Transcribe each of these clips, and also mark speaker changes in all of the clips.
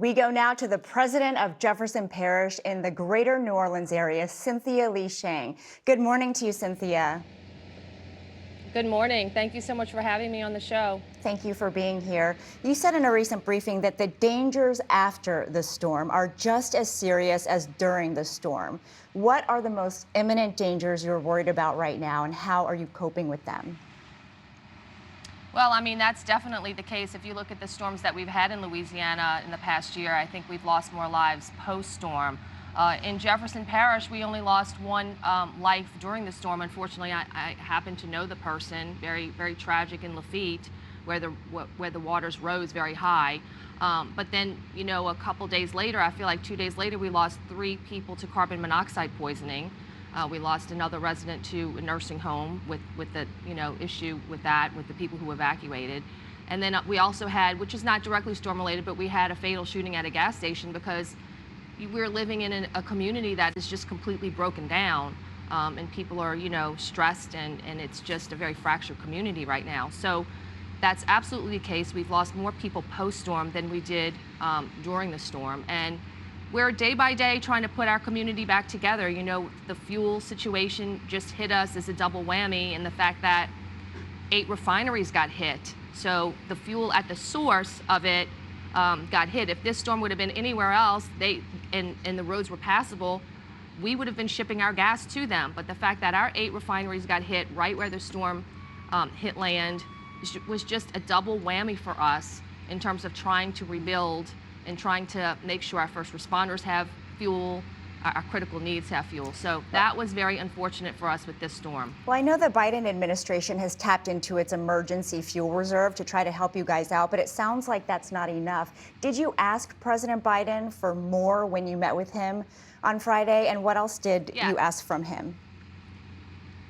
Speaker 1: We go now to the president of Jefferson Parish in the greater New Orleans area, Cynthia Sheng. Good morning to you, Cynthia.
Speaker 2: Good morning. Thank you so much for having me on the show.
Speaker 1: Thank you for being here. You said in a recent briefing that the dangers after the storm are just as serious as during the storm. What are the most imminent dangers you're worried about right now, and how are you coping with them?
Speaker 2: Well, I mean, that's definitely the case. If you look at the storms that we've had in Louisiana in the past year, I think we've lost more lives post-storm. In Jefferson Parish, we only lost one life during the storm. Unfortunately, I happen to know the person. Very, very tragic in Lafitte, where the waters rose very high. But then, you know, a couple days later, I feel like 2 days later, we lost 3 people to carbon monoxide poisoning. We lost another resident to a nursing home with the issue with that, with the people who evacuated. And then we also had, which is not directly storm related, but we had a fatal shooting at a gas station because we're living in a community that is just completely broken down, and people are, stressed, and it's just a very fractured community right now. So that's absolutely the case. We've lost more people post-storm than we did during the storm. And we're day by day trying to put our community back together. You know, the fuel situation just hit us as a double whammy, and the fact that 8 refineries got hit. So the fuel at the source of it got hit. If this storm would have been anywhere else, and the roads were passable, we would have been shipping our gas to them. But the fact that our 8 refineries got hit right where the storm hit land was just a double whammy for us in terms of trying to rebuild and trying to make sure our first responders have fuel, our critical needs have fuel. So that was very unfortunate for us with this storm.
Speaker 1: Well, I know the Biden administration has tapped into its emergency fuel reserve to try to help you guys out, but it sounds like that's not enough. Did you ask President Biden for more when you met with him on Friday? And what else did you ask from him?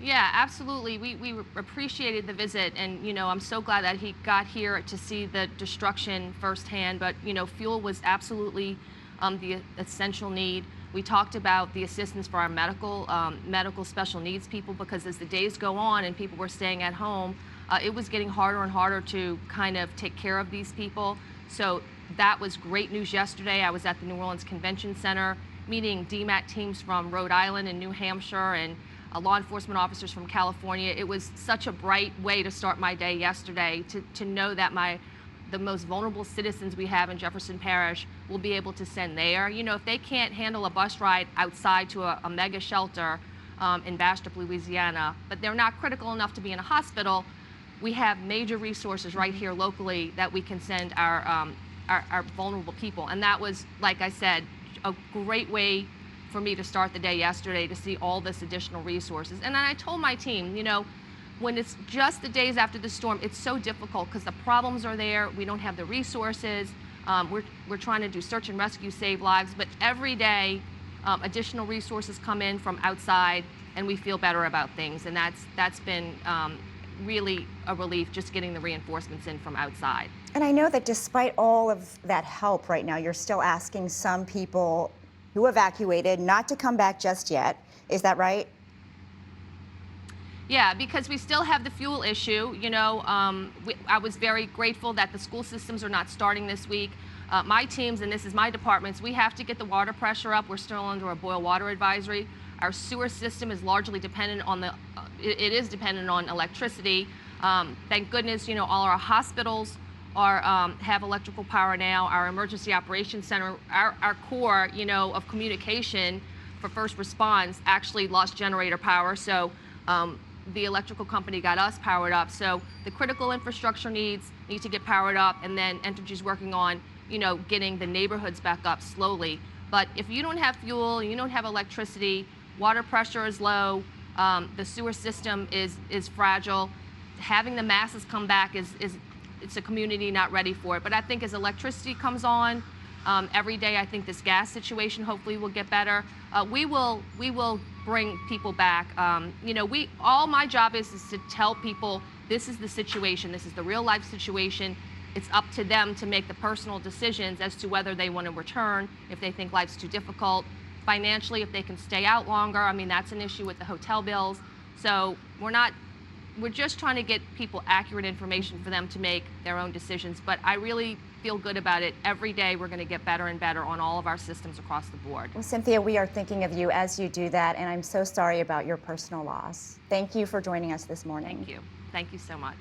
Speaker 2: Yeah, absolutely. We appreciated the visit, and I'm so glad that he got here to see the destruction firsthand. But fuel was absolutely the essential need. We talked about the assistance for our medical special needs people, because as the days go on and people were staying at home, it was getting harder and harder to kind of take care of these people. So that was great news yesterday. I was at the New Orleans Convention Center meeting DMAT teams from Rhode Island and New Hampshire, and law enforcement officers from California. It was such a bright way to start my day yesterday, to know that the most vulnerable citizens we have in Jefferson Parish will be able to send there. If they can't handle a bus ride outside to a mega shelter in Bastrop, Louisiana, but they're not critical enough to be in a hospital, we have major resources right here locally that we can send our vulnerable people. And that was, like I said, a great way for me to start the day yesterday, to see all this additional resources. And then I told my team, when it's just the days after the storm, it's so difficult because the problems are there. We don't have the resources. We're trying to do search and rescue, save lives, but every day additional resources come in from outside, and we feel better about things. And that's been really a relief, just getting the reinforcements in from outside.
Speaker 1: And I know that despite all of that help right now, you're still asking some people who evacuated not to come back just yet. Is that right?
Speaker 2: Yeah, because we still have the fuel issue. I was very grateful that the school systems are not starting this week. My teams, and this is my departments, we have to get the water pressure up. We're still under a boil water advisory. Our sewer system is largely dependent on it is dependent on electricity. Thank goodness, all our hospitals have electrical power now. Our emergency operations center, our core, of communication for first response actually lost generator power. So the electrical company got us powered up. So the critical infrastructure need to get powered up, and then Entergy's working on, getting the neighborhoods back up slowly. But if you don't have fuel, you don't have electricity, water pressure is low, the sewer system is fragile, having the masses come back it's a community not ready for it. But I think as electricity comes on every day, I think this gas situation hopefully will get better. We will bring people back. All my job is to tell people this is the situation, this is the real life situation. It's up to them to make the personal decisions as to whether they want to return, if they think life's too difficult. Financially, if they can stay out longer. I mean, that's an issue with the hotel bills. So we're just trying to get people accurate information for them to make their own decisions. But I really feel good about it. Every day we're going to get better and better on all of our systems across the board.
Speaker 1: Well, Cynthia, we are thinking of you as you do that, and I'm so sorry about your personal loss. Thank you for joining us this morning.
Speaker 2: Thank you. Thank you so much.